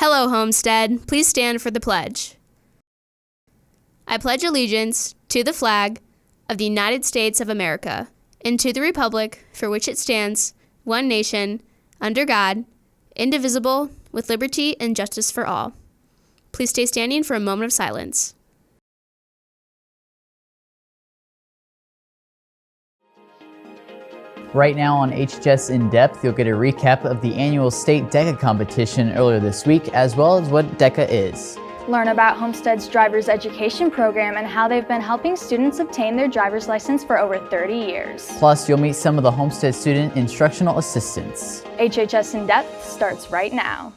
Hello, Homestead. Please stand for the pledge. I pledge allegiance to the flag of the United States of America and to the republic for which it stands, one nation, under God, indivisible, with liberty and justice for all. Please stay standing for a moment of silence. Right now on HHS In Depth, you'll get a recap of the annual state DECA competition earlier this week, as well as what DECA is. Learn about Homestead's driver's education program and how they've been helping students obtain their driver's license for over 30 years. Plus, you'll meet some of the Homestead student instructional assistants. HHS In Depth starts right now.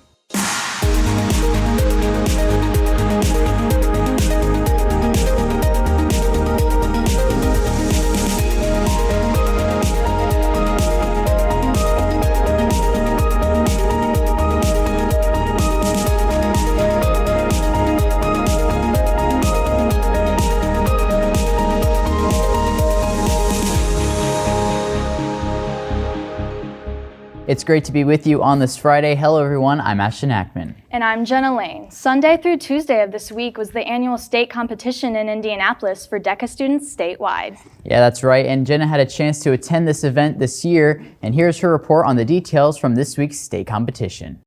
It's great to be with you on this Friday. Hello everyone, I'm Ashton Ackman. And I'm Jenna Lane. Sunday through Tuesday of this week was the annual state competition in Indianapolis for DECA students statewide. Yeah, that's right, and Jenna had a chance to attend this event this year, and here's her report on the details from this week's state competition.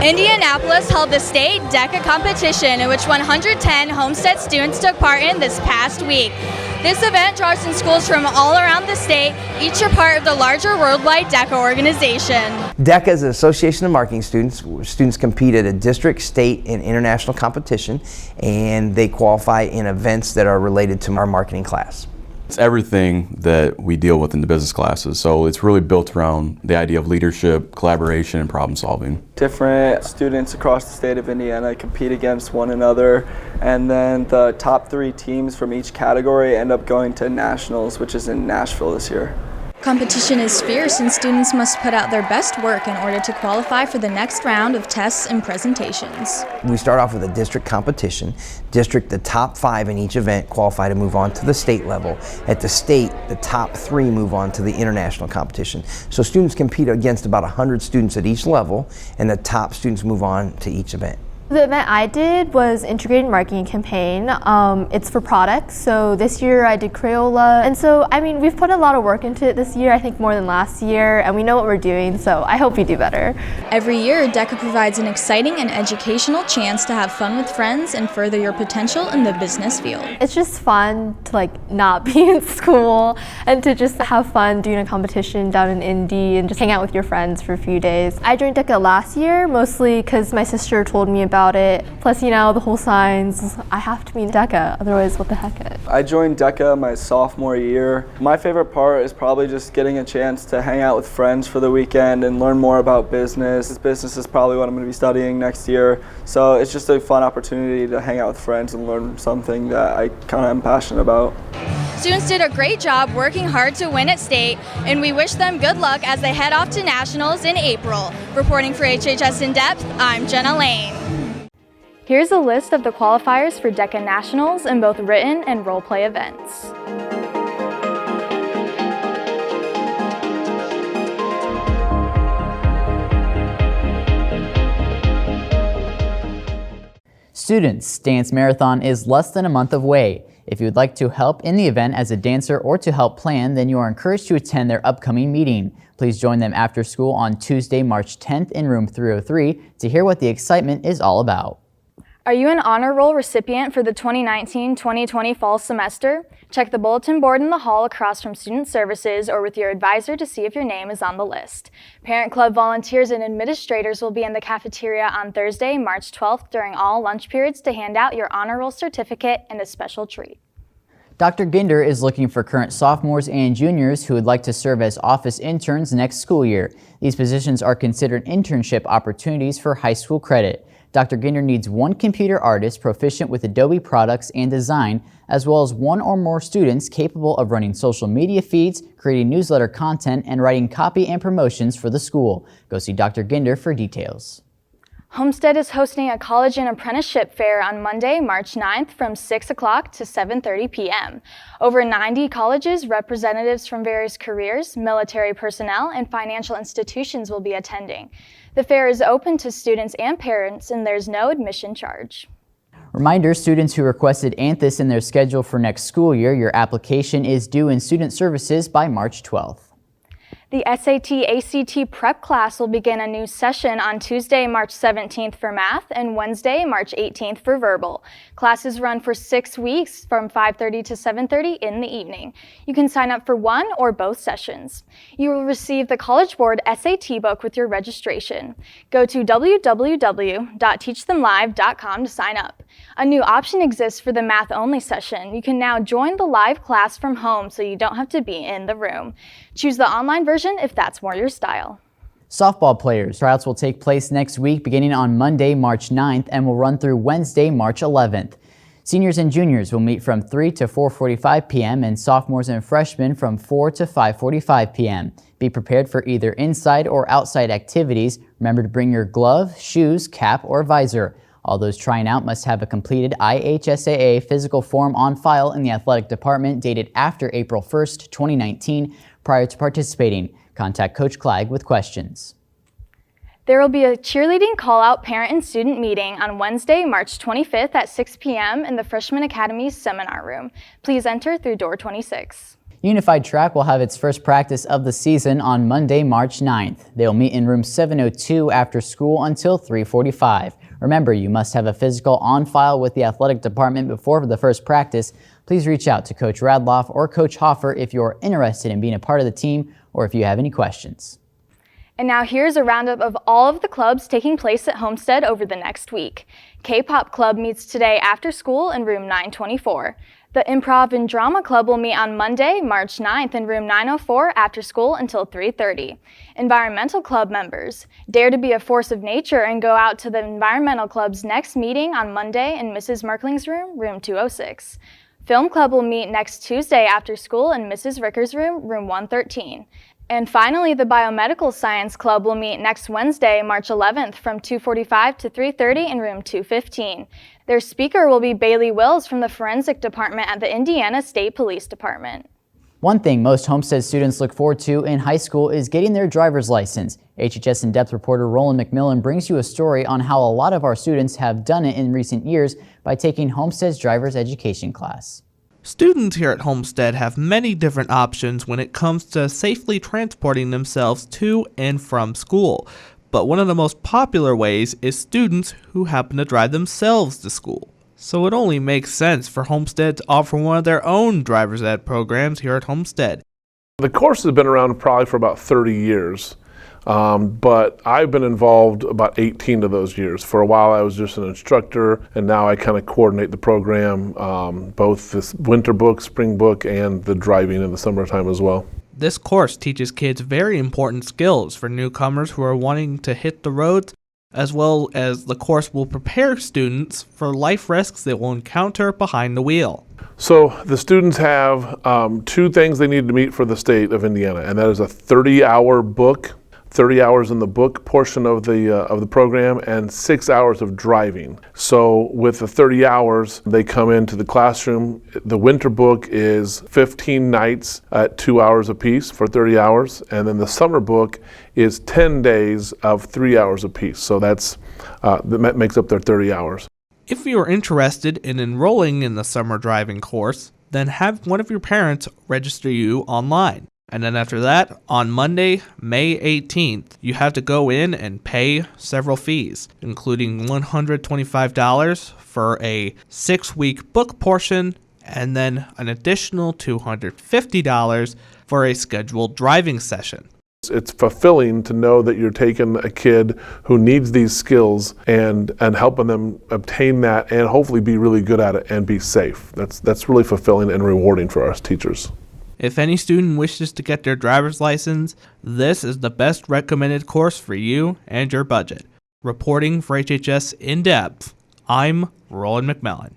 Indianapolis held the state DECA competition in which 110 Homestead students took part in this past week. This event draws in schools from all around the state, each are part of the larger worldwide DECA organization. DECA is an association of marketing students. Students compete at a district, state, and international competition, and they qualify in events that are related to our marketing class. It's everything that we deal with in the business classes, so it's really built around the idea of leadership, collaboration, and problem solving. Different students across the state of Indiana compete against one another, and then the top 3 teams from each category end up going to nationals, which is in Nashville this year. Competition is fierce and students must put out their best work in order to qualify for the next round of tests and presentations. We start off with a district competition. The top 5 in each event qualify to move on to the state level. At the state, the top 3 move on to the international competition. So students compete against about 100 students at each level, and the top students move on to each event. The event I did was integrated marketing campaign. It's for products, so this year I did Crayola. And so, we've put a lot of work into it this year, I think more than last year, and we know what we're doing, so I hope we do better. Every year, DECA provides an exciting and educational chance to have fun with friends and further your potential in the business field. It's just fun to not be in school and to just have fun doing a competition down in Indy and just hang out with your friends for a few days. I joined DECA last year, mostly because my sister told me about it. Plus, the whole signs, I have to be in DECA, otherwise what the heck. I joined DECA my sophomore year. My favorite part is probably just getting a chance to hang out with friends for the weekend and learn more about business. This business is probably what I'm going to be studying next year, so it's just a fun opportunity to hang out with friends and learn something that I kind of am passionate about. Students did a great job working hard to win at state, and we wish them good luck as they head off to nationals in April. Reporting for HHS In Depth, I'm Jenna Lane. Here's a list of the qualifiers for DECA Nationals in both written and role-play events. Students, Dance Marathon is less than a month away. If you would like to help in the event as a dancer or to help plan, then you are encouraged to attend their upcoming meeting. Please join them after school on Tuesday, March 10th in room 303 to hear what the excitement is all about. Are you an honor roll recipient for the 2019-2020 fall semester? Check the bulletin board in the hall across from Student Services or with your advisor to see if your name is on the list. Parent Club volunteers and administrators will be in the cafeteria on Thursday, March 12th during all lunch periods to hand out your honor roll certificate and a special treat. Dr. Ginder is looking for current sophomores and juniors who would like to serve as office interns next school year. These positions are considered internship opportunities for high school credit. Dr. Ginder needs 1 computer artist proficient with Adobe products and design, as well as 1 or more students capable of running social media feeds, creating newsletter content, and writing copy and promotions for the school. Go see Dr. Ginder for details. Homestead is hosting a college and apprenticeship fair on Monday, March 9th from 6 o'clock to 7:30 p.m. Over 90 colleges, representatives from various careers, military personnel, and financial institutions will be attending. The fair is open to students and parents, and there's no admission charge. Reminder, students who requested Anthus in their schedule for next school year, your application is due in Student Services by March 12th. The SAT-ACT prep class will begin a new session on Tuesday, March 17th for math and Wednesday, March 18th for verbal. Classes run for 6 weeks from 5:30 to 7:30 in the evening. You can sign up for one or both sessions. You will receive the College Board SAT book with your registration. Go to www.teachthemlive.com to sign up. A new option exists for the math-only session. You can now join the live class from home so you don't have to be in the room. Choose the online version if that's more your style. Softball players. Tryouts will take place next week beginning on Monday, March 9th and will run through Wednesday, March 11th. Seniors and juniors will meet from 3 to 4:45 p.m. and sophomores and freshmen from 4 to 5:45 p.m. Be prepared for either inside or outside activities. Remember to bring your glove, shoes, cap, or visor. All those trying out must have a completed IHSAA physical form on file in the athletic department dated after April 1st, 2019 prior to participating. Contact Coach Clegg with questions. There will be a cheerleading call-out parent and student meeting on Wednesday, March 25th at 6 p.m. in the Freshman Academy's seminar room. Please enter through door 26. Unified Track will have its first practice of the season on Monday, March 9th. They will meet in room 702 after school until 3:45. Remember, you must have a physical on file with the athletic department before the first practice. Please reach out to Coach Radloff or Coach Hoffer if you're interested in being a part of the team or if you have any questions. And now here's a roundup of all of the clubs taking place at Homestead over the next week. K-Pop Club meets today after school in room 924. The Improv and Drama Club will meet on Monday, March 9th in room 904 after school until 3:30. Environmental Club members, dare to be a force of nature and go out to the Environmental Club's next meeting on Monday in Mrs. Merkling's room, room 206. Film Club will meet next Tuesday after school in Mrs. Ricker's room, room 113. And finally, the Biomedical Science Club will meet next Wednesday, March 11th from 2:45 to 3:30 in room 215. Their speaker will be Bailey Wills from the Forensic Department at the Indiana State Police Department. One thing most Homestead students look forward to in high school is getting their driver's license. HHS in-depth reporter Roland McMillan brings you a story on how a lot of our students have done it in recent years by taking Homestead's driver's education class. Students here at Homestead have many different options when it comes to safely transporting themselves to and from school. But one of the most popular ways is students who happen to drive themselves to school. So it only makes sense for Homestead to offer one of their own driver's ed programs here at Homestead. The course has been around probably for about 30 years. But I've been involved about 18 of those years. For a while I was just an instructor, and now I kind of coordinate the program, both this winter book, spring book, and the driving in the summertime as well. This course teaches kids very important skills for newcomers who are wanting to hit the roads, as well as the course will prepare students for life risks they will encounter behind the wheel. So the students have 2 things they need to meet for the state of Indiana, and that is a 30-hour book, 30 hours in the book portion of the program, and 6 hours of driving. So with the 30 hours, they come into the classroom. The winter book is 15 nights at 2 hours apiece for 30 hours, and then the summer book is 10 days of 3 hours apiece. So that makes up their 30 hours. If you are interested in enrolling in the summer driving course, then have one of your parents register you online. And then after that, on Monday, May 18th, you have to go in and pay several fees, including $125 for a 6-week book portion, and then an additional $250 for a scheduled driving session. It's fulfilling to know that you're taking a kid who needs these skills and helping them obtain that and hopefully be really good at it and be safe. That's really fulfilling and rewarding for us teachers. If any student wishes to get their driver's license, this is the best recommended course for you and your budget. Reporting for HHS In Depth, I'm Roland McMillan.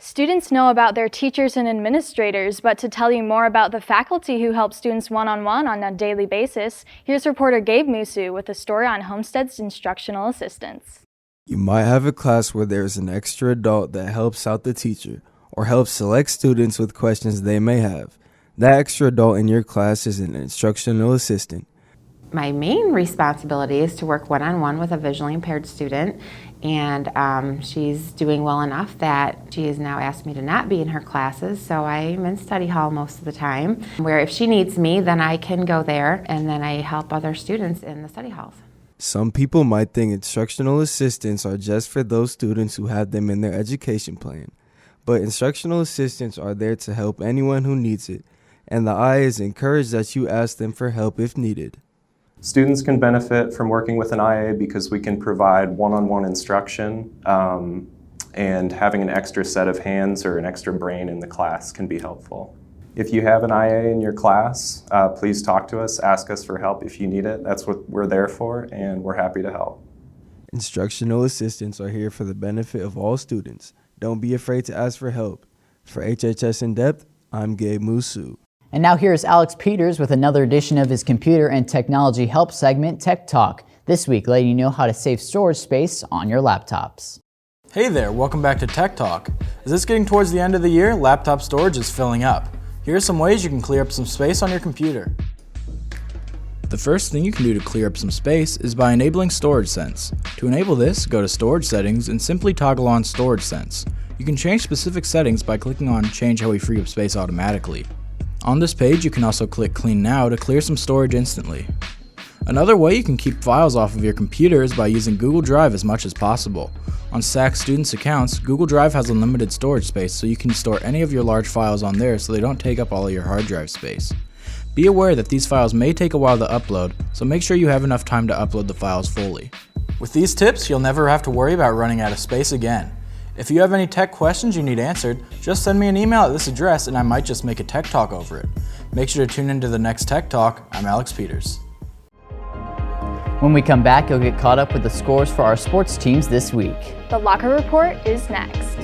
Students know about their teachers and administrators, but to tell you more about the faculty who help students one-on-one on a daily basis, here's reporter Gabe Musu with a story on Homestead's Instructional Assistants. You might have a class where there's an extra adult that helps out the teacher or helps select students with questions they may have. That extra adult in your class is an instructional assistant. My main responsibility is to work one-on-one with a visually impaired student, and she's doing well enough that she has now asked me to not be in her classes, so I'm in study hall most of the time, where if she needs me, then I can go there, and then I help other students in the study halls. Some people might think instructional assistants are just for those students who have them in their education plan, but instructional assistants are there to help anyone who needs it, and the IA is encouraged that you ask them for help if needed. Students can benefit from working with an IA because we can provide one-on-one instruction, and having an extra set of hands or an extra brain in the class can be helpful. If you have an IA in your class, please talk to us, ask us for help if you need it. That's what we're there for, and we're happy to help. Instructional assistants are here for the benefit of all students. Don't be afraid to ask for help. For HHS In Depth, I'm Gabe Musu. And now here's Alex Peters with another edition of his computer and technology help segment, Tech Talk. This week, letting you know how to save storage space on your laptops. Hey there, welcome back to Tech Talk. As it's getting towards the end of the year, laptop storage is filling up. Here are some ways you can clear up some space on your computer. The first thing you can do to clear up some space is by enabling Storage Sense. To enable this, go to Storage Settings and simply toggle on Storage Sense. You can change specific settings by clicking on Change how we free up space automatically. On this page, you can also click Clean Now to clear some storage instantly. Another way you can keep files off of your computer is by using Google Drive as much as possible. On SAC students' accounts, Google Drive has unlimited storage space, so you can store any of your large files on there so they don't take up all of your hard drive space. Be aware that these files may take a while to upload, so make sure you have enough time to upload the files fully. With these tips, you'll never have to worry about running out of space again. If you have any tech questions you need answered, just send me an email at this address and I might just make a Tech Talk over it. Make sure to tune into the next Tech Talk. I'm Alex Peters. When we come back, you'll get caught up with the scores for our sports teams this week. The Locker Report is next.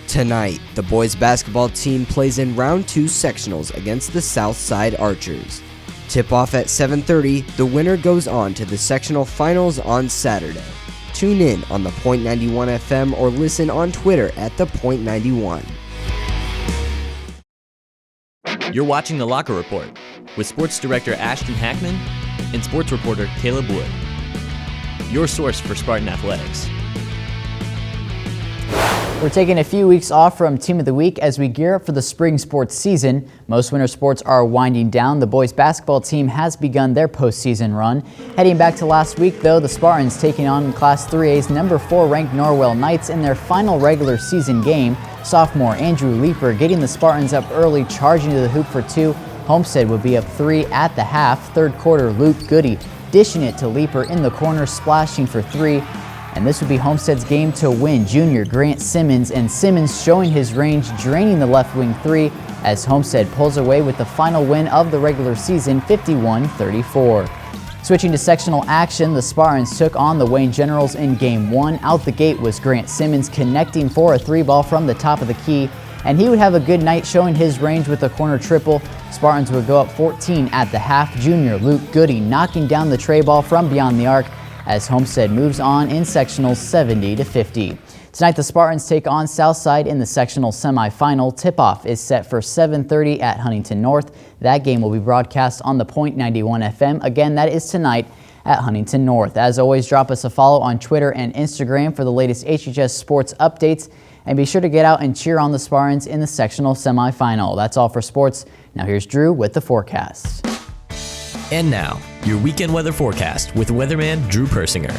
Tonight, the boys basketball team plays in round 2 sectionals against the Southside Archers. Tip-off at 7:30, the winner goes on to the sectional finals on Saturday. Tune in on the Point 91 FM or listen on Twitter at the Point 91. You're watching The Locker Report with Sports Director Ashton Hackman and Sports Reporter Caleb Wood. Your source for Spartan Athletics. We're taking a few weeks off from Team of the Week as we gear up for the spring sports season. Most winter sports are winding down. The boys basketball team has begun their postseason run. Heading back to last week, though, the Spartans taking on Class 3A's number 4 ranked Norwell Knights in their final regular season game. Sophomore Andrew Leeper getting the Spartans up early, charging to the hoop for 2. Homestead would be up 3 at the half. Third quarter, Luke Goody dishing it to Leeper in the corner, splashing for 3. And this would be Homestead's game to win. Junior Grant Simmons, and Simmons showing his range, draining the left wing 3 as Homestead pulls away with the final win of the regular season, 51-34. Switching to sectional action, the Spartans took on the Wayne Generals in Game 1. Out the gate was Grant Simmons connecting for a 3-ball from the top of the key, and he would have a good night showing his range with a corner triple. Spartans would go up 14 at the half. Junior Luke Goody knocking down the tray ball from beyond the arc as Homestead moves on in sectionals 70-50. Tonight, the Spartans take on Southside in the sectional semifinal. Tip-off is set for 7:30 at Huntington North. That game will be broadcast on the Point 91 FM. Again, that is tonight at Huntington North. As always, drop us a follow on Twitter and Instagram for the latest HHS sports updates. And be sure to get out and cheer on the Spartans in the sectional semifinal. That's all for sports. Now here's Drew with the forecast. And now, your weekend weather forecast with weatherman Drew Persinger.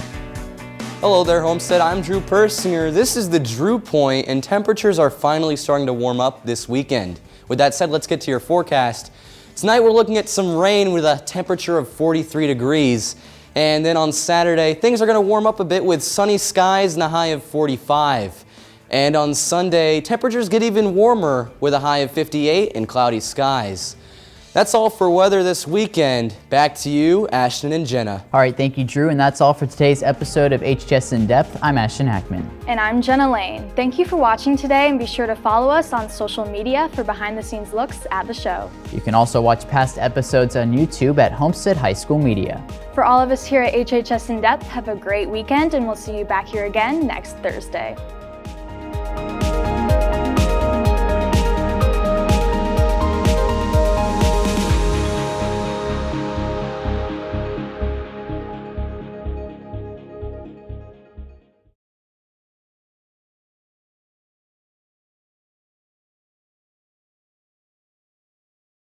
Hello there, Homestead. I'm Drew Persinger. This is the Drew Point, and temperatures are finally starting to warm up this weekend. With that said, let's get to your forecast. Tonight we're looking at some rain with a temperature of 43 degrees. And then on Saturday, things are going to warm up a bit with sunny skies and a high of 45. And on Sunday, temperatures get even warmer with a high of 58 and cloudy skies. That's all for weather this weekend. Back to you, Ashton and Jenna. All right, thank you, Drew, and that's all for today's episode of HHS In Depth. I'm Ashton Hackman. And I'm Jenna Lane. Thank you for watching today, and be sure to follow us on social media for behind-the-scenes looks at the show. You can also watch past episodes on YouTube at Homestead High School Media. For all of us here at HHS In Depth, have a great weekend, and we'll see you back here again next Thursday.